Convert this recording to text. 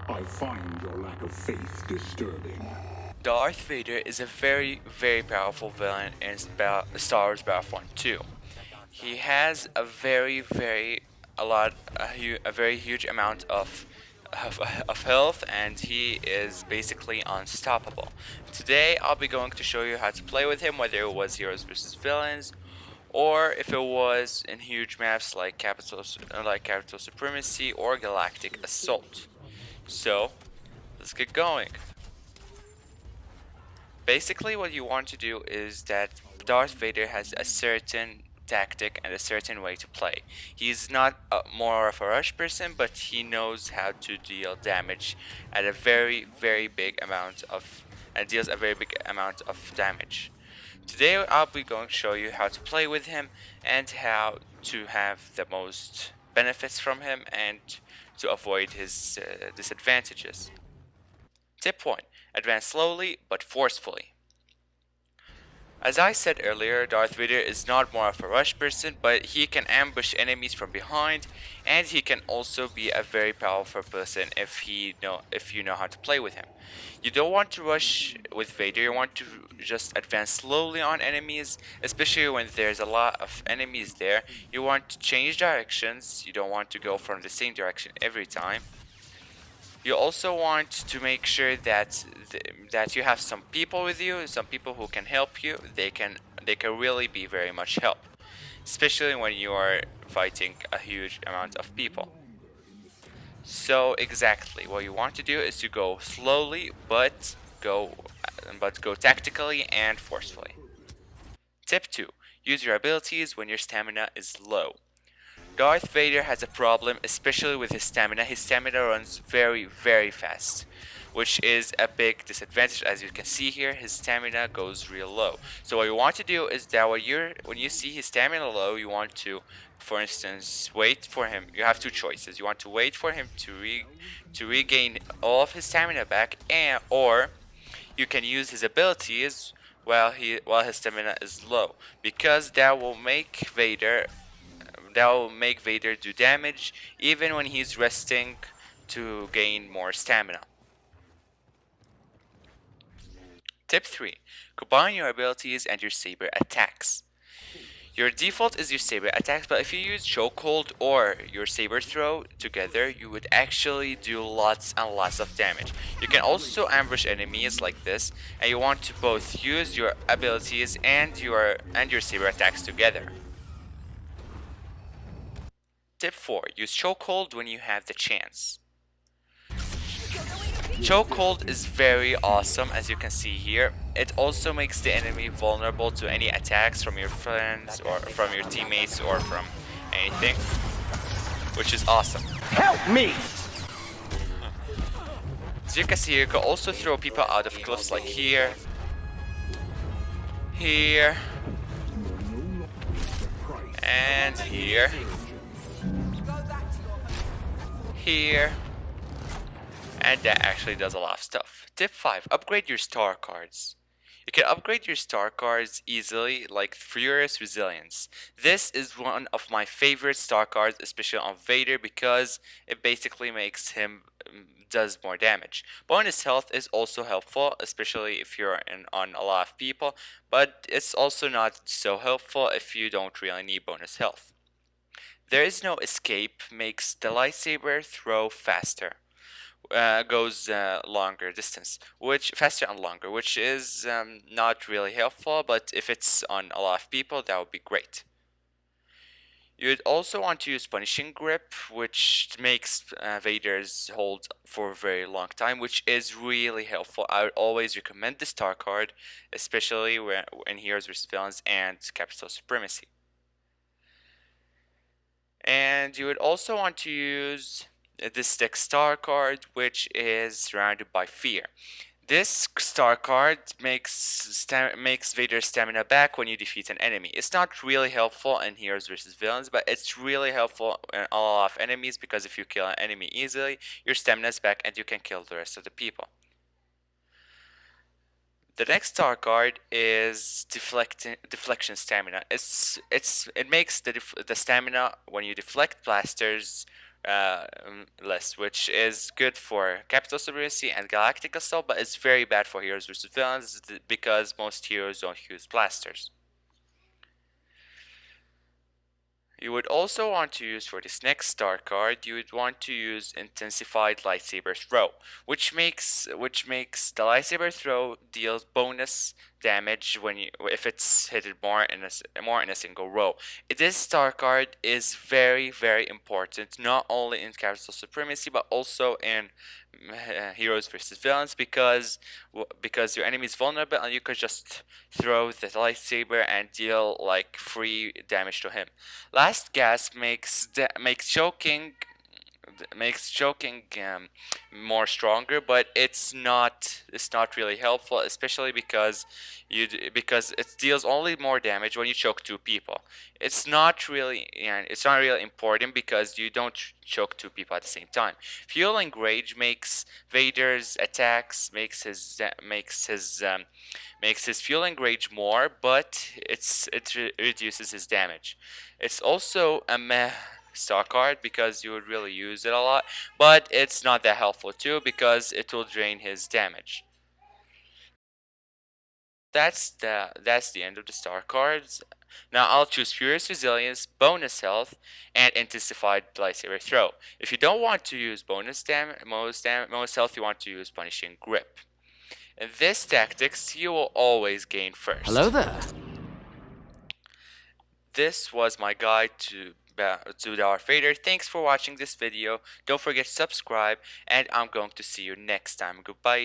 I find your lack of faith disturbing. Darth Vader is a very, very powerful villain in Star Wars Battlefront 2. He has a very huge amount of, of health, and he is basically unstoppable. Today, I'll be going to show you how to play with him, whether it was heroes versus villains, or if it was in huge maps like Capital Supremacy or Galactic Assault. So, let's get going. Basically, what you want to do is that Darth Vader has a certain tactic and a certain way to play. He's not more of a rush person, but he knows how to deal damage at a very big amount of, and deals a very big amount of damage. Today I'll be going to show you how to play with him and how to have the most benefits from him and to avoid his disadvantages. Tip 1. Advance slowly but forcefully. As I said earlier, Darth Vader is not more of a rush person, but he can ambush enemies from behind, and he can also be a very powerful person if you know how to play with him. You don't want to rush with Vader, you want to just advance slowly on enemies, especially when there's a lot of enemies there. You want to change directions, you don't want to go from the same direction every time. You also want to make sure that that you have some people with you, some people who can help you. They can really be very much help, especially when you are fighting a huge amount of people. So exactly what you want to do is to go slowly, but go tactically and forcefully. Tip 2. Use your abilities when your stamina is low. Darth Vader has a problem, especially with his stamina. His stamina runs very fast, which is a big disadvantage. As you can see here, his stamina goes real low. So what you want to do is that when you see his stamina low, you want to, for instance, wait for him. You have two choices. You want to wait for him to regain all of his stamina back, or you can use his abilities while his stamina is low, because that will make Vader do damage even when he's resting to gain more stamina. Tip 3. Combine your abilities and your saber attacks. Your default is your saber attacks, but if you use chokehold or your saber throw together, you would actually do lots and lots of damage. You can also ambush enemies like this, and you want to both use your abilities and your saber attacks together. Tip 4. Use chokehold when you have the chance. Chokehold is very awesome, as you can see here. It also makes the enemy vulnerable to any attacks from your friends or from your teammates or from anything, which is awesome. Help me! As you can see, you can also throw people out of cliffs like here, here, and here, here, and that actually does a lot of stuff. Tip 5. Upgrade your star cards. You can upgrade your star cards easily, like Furious Resilience. This is one of my favorite star cards, especially on Vader, because it basically makes him does more damage. Bonus health is also helpful, especially if you're on a lot of people, but it's also not so helpful if you don't really need bonus health. There is no escape makes the lightsaber throw faster. Goes longer distance, which faster and longer, which is not really helpful, but if it's on a lot of people, that would be great. You'd also want to use Punishing Grip, which makes Vader's hold for a very long time, which is really helpful. I would always recommend the star card, especially in Heroes vs. Villains and Capital Supremacy. And you would also want to use the stick star card, which is surrounded by fear. This star card makes Vader's stamina back when you defeat an enemy. It's not really helpful in Heroes vs. Villains, but it's really helpful in a lot of enemies, because if you kill an enemy easily, your stamina is back and you can kill the rest of the people. The next star card is deflection stamina. It makes the stamina when you deflect blasters list, which is good for capital supremacy and galactic assault, but it's very bad for heroes versus villains because most heroes don't use blasters. You would also want to use for this next star card, you would want to use intensified lightsaber throw, which makes the lightsaber throw deals bonus damage when you if it's hit more in a single row. This star card is very important, not only in capital supremacy but also in heroes versus villains because your enemy is vulnerable and you could just throw the lightsaber and deal like free damage to him. Last gas makes choking more stronger, but it's not really helpful, especially because it deals only more damage when you choke two people. It's not really important because you don't choke two people at the same time. Fueling rage makes Vader's attacks makes his fueling rage more, but it reduces his damage. It's also a meh star card because you would really use it a lot, but it's not that helpful too because it will drain his damage. That's the end of the star cards. Now I'll choose Furious Resilience, Bonus Health, and Intensified Lightsaber Throw. If you don't want to use most health, you want to use Punishing Grip. In this tactics, you will always gain first. Hello there. This was my guide to Darth Vader. Thanks for watching this video. Don't forget to subscribe, and I'm going to see you next time. Goodbye.